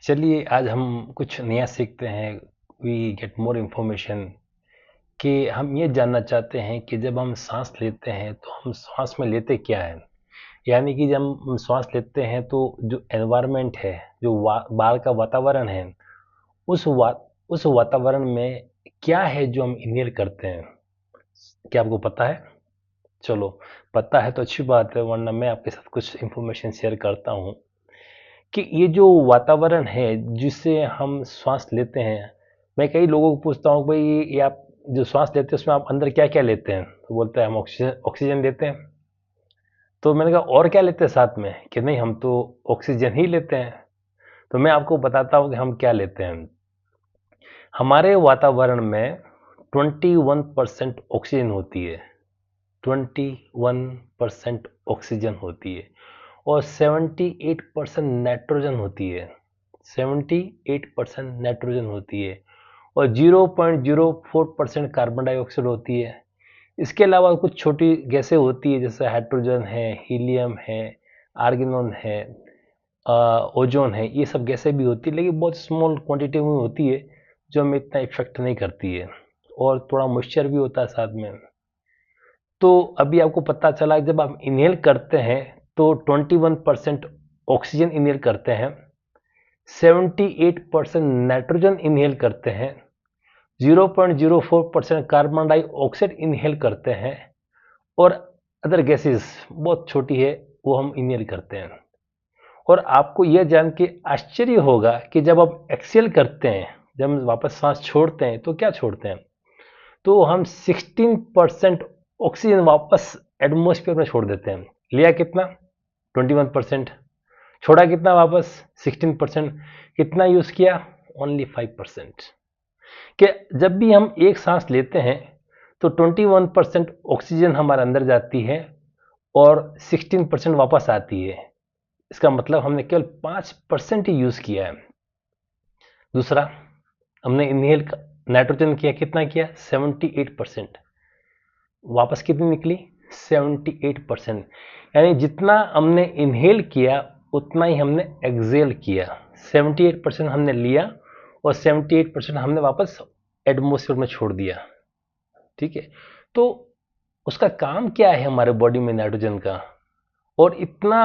चलिए आज हम कुछ नया सीखते हैं। वी गेट मोर इन्फॉर्मेशन कि हम ये जानना चाहते हैं कि जब हम सांस लेते हैं तो हम सांस में लेते क्या है। यानी कि जब हम सांस लेते हैं तो जो एनवायरनमेंट है, जो बाहर का वातावरण है, उस वा उस वातावरण में क्या है जो हम इनहेल करते हैं। क्या आपको पता है? चलो, पता है तो अच्छी बात है, वरना मैं आपके साथ कुछ इन्फॉर्मेशन शेयर करता हूँ कि ये जो वातावरण है जिससे हम श्वास लेते हैं। मैं कई लोगों को पूछता हूँ, भाई ये आप जो श्वास लेते हैं उसमें आप अंदर क्या क्या लेते हैं, तो बोलते हैं हम ऑक्सीजन ऑक्सीजन लेते हैं। तो मैंने कहा और क्या लेते हैं साथ में, कि नहीं हम तो ऑक्सीजन ही लेते हैं। तो मैं आपको बताता हूँ कि हम क्या लेते हैं। हमारे वातावरण में 21% ऑक्सीजन होती है। 21% ऑक्सीजन होती है और 78% नाइट्रोजन होती है। 78% नाइट्रोजन होती है और 0.04% कार्बन डाइऑक्साइड होती है। इसके अलावा कुछ छोटी गैसें होती है, जैसे हाइड्रोजन है, हीलियम है, आर्गेनॉन है, ओजोन है। ये सब गैसें भी होती है, लेकिन बहुत स्मॉल क्वांटिटी में होती है, जो हमें इतना इफेक्ट नहीं करती है। और थोड़ा मॉइस्चर भी होता है साथ में। तो अभी आपको पता चला जब आप इनहेल करते हैं तो 21% ऑक्सीजन इनहेल करते हैं, 78% नाइट्रोजन इनहेल करते हैं, 0.04% कार्बन डाइऑक्साइड इनहेल करते हैं और अदर गैसेस बहुत छोटी है वो हम इनहेल करते हैं। और आपको यह जान के आश्चर्य होगा कि जब आप एक्सेल करते हैं, जब हम वापस सांस छोड़ते हैं तो क्या छोड़ते हैं, तो हम 16% ऑक्सीजन वापस एटमॉस्फेयर में छोड़ देते हैं। लिया कितना? 21%। छोड़ा कितना वापस? 16%। कितना यूज किया? ओनली 5%। कि जब भी हम एक सांस लेते हैं तो 21% ऑक्सीजन हमारे अंदर जाती है और 16% वापस आती है। इसका मतलब हमने केवल 5% ही यूज किया है। दूसरा, हमने इनहेल नाइट्रोजन किया, कितना किया? 78%। वापस कितनी निकली? 78%। यानी जितना हमने इनहेल किया उतना ही हमने एक्सेल किया। 78% हमने लिया और 78% हमने वापस एटमॉस्फेयर में छोड़ दिया। ठीक है, तो उसका काम क्या है हमारे बॉडी में नाइट्रोजन का, और इतना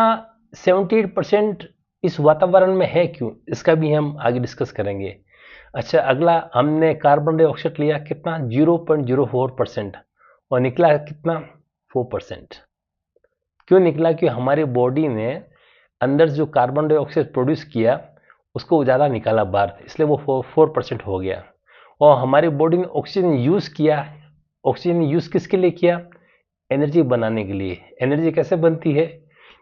78% इस वातावरण में है क्यों, इसका भी हम आगे डिस्कस करेंगे। अच्छा, अगला हमने कार्बन डाइऑक्साइड लिया, कितना? 0.04% और निकला कितना? 4%। क्यों निकला? कि हमारी बॉडी ने अंदर जो कार्बन डाइऑक्साइड प्रोड्यूस किया उसको ज़्यादा निकाला बाहर, इसलिए वो 4% हो गया। और हमारी बॉडी ने ऑक्सीजन यूज़ किया। ऑक्सीजन यूज़ किसके लिए किया? एनर्जी बनाने के लिए। एनर्जी कैसे बनती है?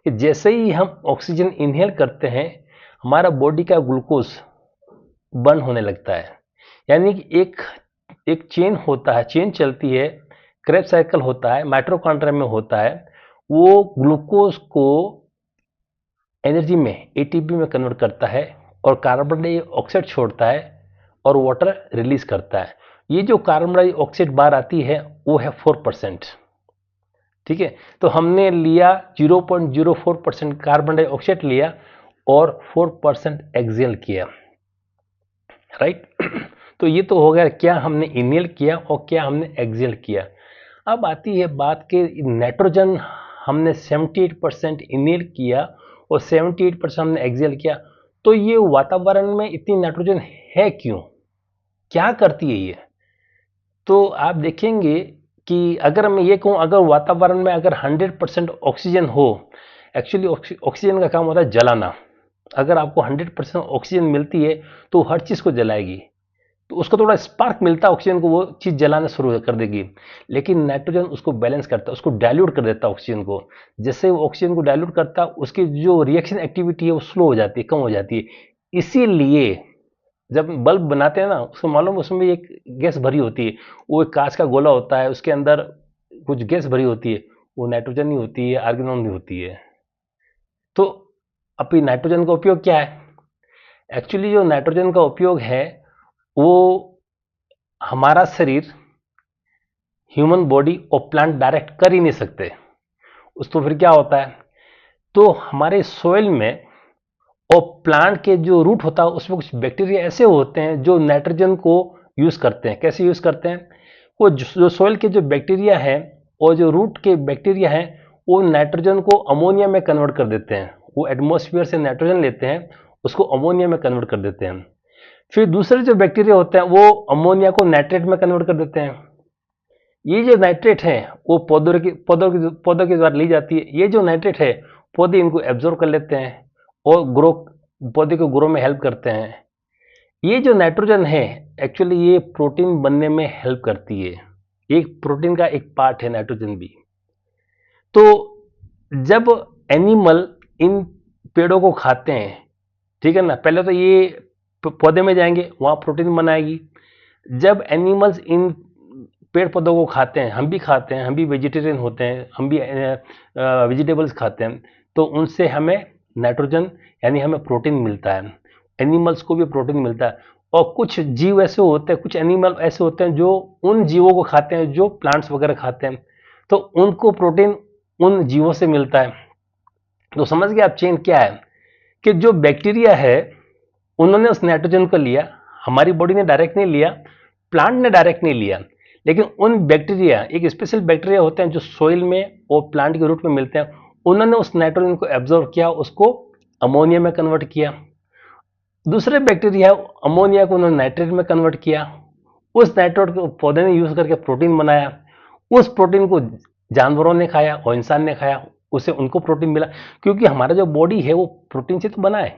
कि जैसे ही हम ऑक्सीजन इनहेल करते हैं हमारा बॉडी का ग्लूकोज बर्न होने लगता है। यानी कि एक एक चेन होता है, चेन चलती है, क्रेब साइकिल होता है, माइटोकॉन्ड्रिया में होता है। वो ग्लूकोज को एनर्जी में, एटीपी में कन्वर्ट करता है और कार्बन डाइऑक्साइड छोड़ता है और वाटर रिलीज करता है। ये जो कार्बन डाइऑक्साइड बाहर आती है वो है 4%। ठीक है, तो हमने लिया 0.04% कार्बन डाइऑक्साइड लिया और 4% एक्सेल किया। राइट तो ये तो हो गया क्या हमने इनहेल किया और क्या हमने एक्सेल किया। अब आती है बात कि नाइट्रोजन हमने 78% इनहेल किया और 78% हमने एक्सेल किया। तो ये वातावरण में इतनी नाइट्रोजन है क्यों, क्या करती है ये? तो आप देखेंगे कि अगर मैं ये कहूँ, अगर वातावरण में अगर 100% ऑक्सीजन हो, एक्चुअली ऑक्सीजन का काम होता है जलाना। अगर आपको 100% ऑक्सीजन मिलती है तो हर चीज़ को जलाएगी, तो उसको थोड़ा स्पार्क मिलता है ऑक्सीजन को, वो चीज़ जलाना शुरू कर देगी। लेकिन नाइट्रोजन उसको बैलेंस करता है, उसको डाइल्यूट कर देता है ऑक्सीजन को। जैसे वो ऑक्सीजन को डाइल्यूट करता है उसकी जो रिएक्शन एक्टिविटी है वो स्लो हो जाती है, कम हो जाती है। इसीलिए जब बल्ब बनाते हैं ना, उसको मालूम उसमें एक गैस भरी होती है, वो एक कांच का गोला होता है, उसके अंदर कुछ गैस भरी होती है, वो नाइट्रोजन ही होती है, आर्गेनॉन ही होती है। तो अभी नाइट्रोजन का उपयोग क्या है? एक्चुअली जो नाइट्रोजन का उपयोग है वो हमारा शरीर, ह्यूमन बॉडी और प्लांट डायरेक्ट कर ही नहीं सकते। उस तो फिर क्या होता है, तो हमारे सोइल में और प्लांट के जो रूट होता है उसमें कुछ बैक्टीरिया ऐसे होते हैं जो नाइट्रोजन को यूज करते हैं। कैसे यूज करते हैं? वो जो सोइल के जो बैक्टीरिया है और जो रूट के बैक्टीरिया हैं वो नाइट्रोजन को अमोनिया में कन्वर्ट कर देते हैं। वो एटमॉस्फेयर से नाइट्रोजन लेते हैं, उसको अमोनिया में कन्वर्ट कर देते हैं। फिर दूसरे जो बैक्टीरिया होते हैं वो अमोनिया को नाइट्रेट में कन्वर्ट कर देते हैं। ये जो नाइट्रेट है वो पौधों के द्वारा ली जाती है। ये जो नाइट्रेट है पौधे इनको एब्जॉर्ब कर लेते हैं और पौधे को ग्रो में हेल्प करते हैं। ये जो नाइट्रोजन है एक्चुअली ये प्रोटीन बनने में हेल्प करती है। एक प्रोटीन का एक पार्ट है नाइट्रोजन भी। तो जब एनिमल इन पेड़ों को खाते हैं, ठीक है ना, पहले तो ये पौधे में जाएंगे, वहां प्रोटीन बनाएगी। जब एनिमल्स इन पेड़ पौधों को खाते हैं, हम भी खाते हैं, हम भी वेजिटेरियन होते हैं, हम भी वेजिटेबल्स खाते हैं, तो उनसे हमें नाइट्रोजन यानी हमें प्रोटीन मिलता है। एनिमल्स को भी प्रोटीन मिलता है। और कुछ जीव ऐसे होते हैं, कुछ एनिमल ऐसे होते हैं जो उन जीवों को खाते हैं जो प्लांट्स वगैरह खाते हैं, तो उनको प्रोटीन उन जीवों से मिलता है। तो समझ गए आप चेन क्या है? कि जो बैक्टीरिया है उन्होंने उस नाइट्रोजन को लिया, हमारी बॉडी ने डायरेक्ट नहीं लिया, प्लांट ने डायरेक्ट नहीं लिया, लेकिन उन बैक्टीरिया, एक स्पेशल बैक्टीरिया होते हैं जो सोइल में और प्लांट के रूट में मिलते हैं, उन्होंने उस नाइट्रोजन को एब्जॉर्ब किया, उसको अमोनिया में कन्वर्ट किया। दूसरे बैक्टीरिया अमोनिया को उन्होंने नाइट्रेट में कन्वर्ट किया, उस नाइट्रेट को पौधे ने यूज करके प्रोटीन बनाया, उस प्रोटीन को जानवरों ने खाया और इंसान ने खाया, उससे उनको प्रोटीन मिला। क्योंकि हमारा जो बॉडी है वो प्रोटीन से तो बना है,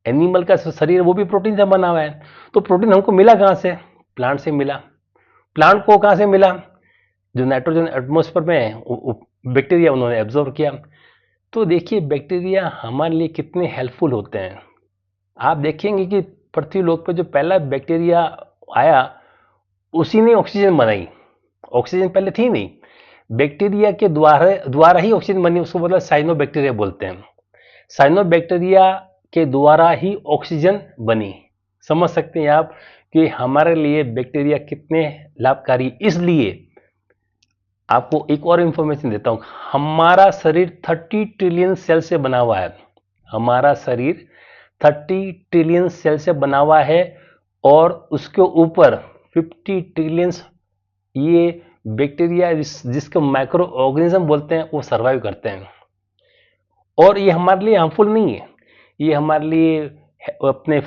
एनिमल का शरीर वो भी प्रोटीन से बना हुआ है। तो प्रोटीन हमको मिला कहाँ से? प्लांट से मिला। प्लांट को कहाँ से मिला? जो नाइट्रोजन एटमॉस्फेयर में है बैक्टीरिया उन्होंने एब्जॉर्ब किया। तो देखिए बैक्टीरिया हमारे लिए कितने हेल्पफुल होते हैं। आप देखेंगे कि पृथ्वी लोक पर जो पहला बैक्टीरिया आया उसी ने ऑक्सीजन बनाई। ऑक्सीजन पहले थी नहीं, बैक्टीरिया के द्वारा ही ऑक्सीजन बनी, उसको मतलब साइनो बैक्टीरिया बोलते हैं। साइनो बैक्टीरिया के द्वारा ही ऑक्सीजन बनी। समझ सकते हैं आप कि हमारे लिए बैक्टीरिया कितने लाभकारी। इसलिए आपको एक और इंफॉर्मेशन देता हूं, हमारा शरीर 30 ट्रिलियन सेल से बना हुआ है। हमारा शरीर 30 ट्रिलियन सेल से बना हुआ है और उसके ऊपर 50 ट्रिलियन ये बैक्टीरिया जिसको माइक्रो ऑर्गेनिज्म बोलते हैं वो सर्वाइव करते हैं। और ये हमारे लिए हार्मफुल नहीं है, ये हमारे लिए अपने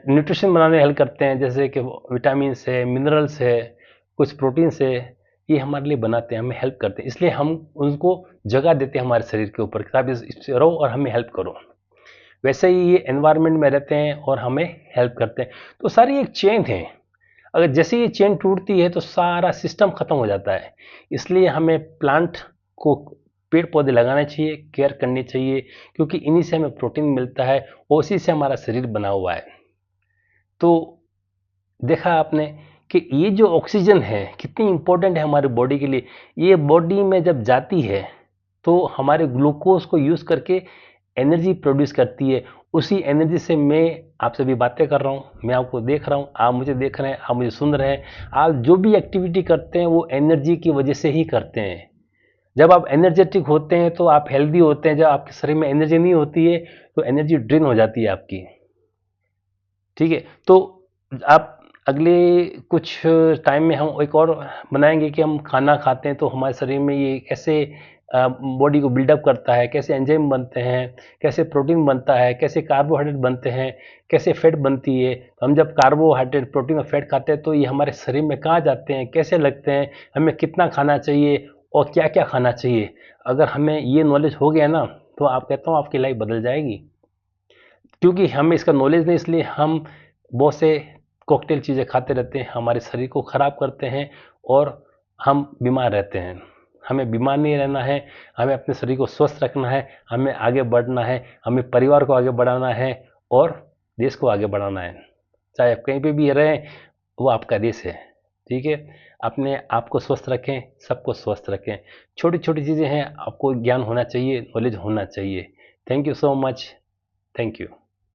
न्यूट्रिशन बनाने में हेल्प करते हैं, जैसे कि विटामिन है, मिनरल्स है, कुछ प्रोटीन्स है, ये हमारे लिए बनाते हैं, हमें हेल्प करते हैं। इसलिए हम उनको जगह देते हैं हमारे शरीर के ऊपर कि आप इससे रहो और हमें हेल्प करो। वैसे ही ये एनवायरनमेंट में रहते हैं और हमें हेल्प करते हैं। तो सारी एक चेन है, अगर जैसे ये चेन टूटती है तो सारा सिस्टम खत्म हो जाता है। इसलिए हमें प्लांट को, पेड़ पौधे लगाने चाहिए, केयर करनी चाहिए, क्योंकि इन्हीं से हमें प्रोटीन मिलता है और उसी से हमारा शरीर बना हुआ है। तो देखा आपने कि ये जो ऑक्सीजन है कितनी इंपॉर्टेंट है हमारी बॉडी के लिए। ये बॉडी में जब जाती है तो हमारे ग्लूकोज को यूज करके एनर्जी प्रोड्यूस करती है। उसी एनर्जी से मैं आपसे भी बातें कर रहा हूँ, मैं आपको देख रहा हूँ, आप मुझे देख रहे हैं, आप मुझे सुन रहे हैं। आप जो भी एक्टिविटी करते हैं वो एनर्जी की वजह से ही करते हैं। जब आप एनर्जेटिक होते हैं तो आप हेल्दी होते हैं। जब आपके शरीर में एनर्जी नहीं होती है तो एनर्जी ड्रेन हो जाती है आपकी। ठीक है, तो आप अगले कुछ टाइम में हम एक और बनाएंगे कि हम खाना खाते हैं तो हमारे शरीर में ये कैसे बॉडी को बिल्डअप करता है, कैसे एंजाइम बनते हैं, कैसे प्रोटीन बनता है, कैसे कार्बोहाइड्रेट बनते हैं, कैसे फैट बनती है। हम जब कार्बोहाइड्रेट, प्रोटीन और फैट खाते हैं तो ये हमारे शरीर में कहाँ जाते हैं, कैसे लगते हैं, हमें कितना खाना चाहिए और क्या क्या खाना चाहिए। अगर हमें ये नॉलेज हो गया ना तो आप कहता हूँ आपकी लाइफ बदल जाएगी। क्योंकि हमें इसका नॉलेज नहीं, इसलिए हम बहुत से कॉकटेल चीज़ें खाते रहते हैं, हमारे शरीर को ख़राब करते हैं और हम बीमार रहते हैं। हमें बीमार नहीं रहना है, हमें अपने शरीर को स्वस्थ रखना है, हमें आगे बढ़ना है, हमें परिवार को आगे बढ़ाना है और देश को आगे बढ़ाना है। चाहे आप कहीं पे भी रहें, वो आपका देश है। ठीक है, अपने आप को स्वस्थ रखें, सबको स्वस्थ रखें। छोटी छोटी चीज़ें हैं, आपको ज्ञान होना चाहिए, नॉलेज होना चाहिए। Thank you so much. Thank you.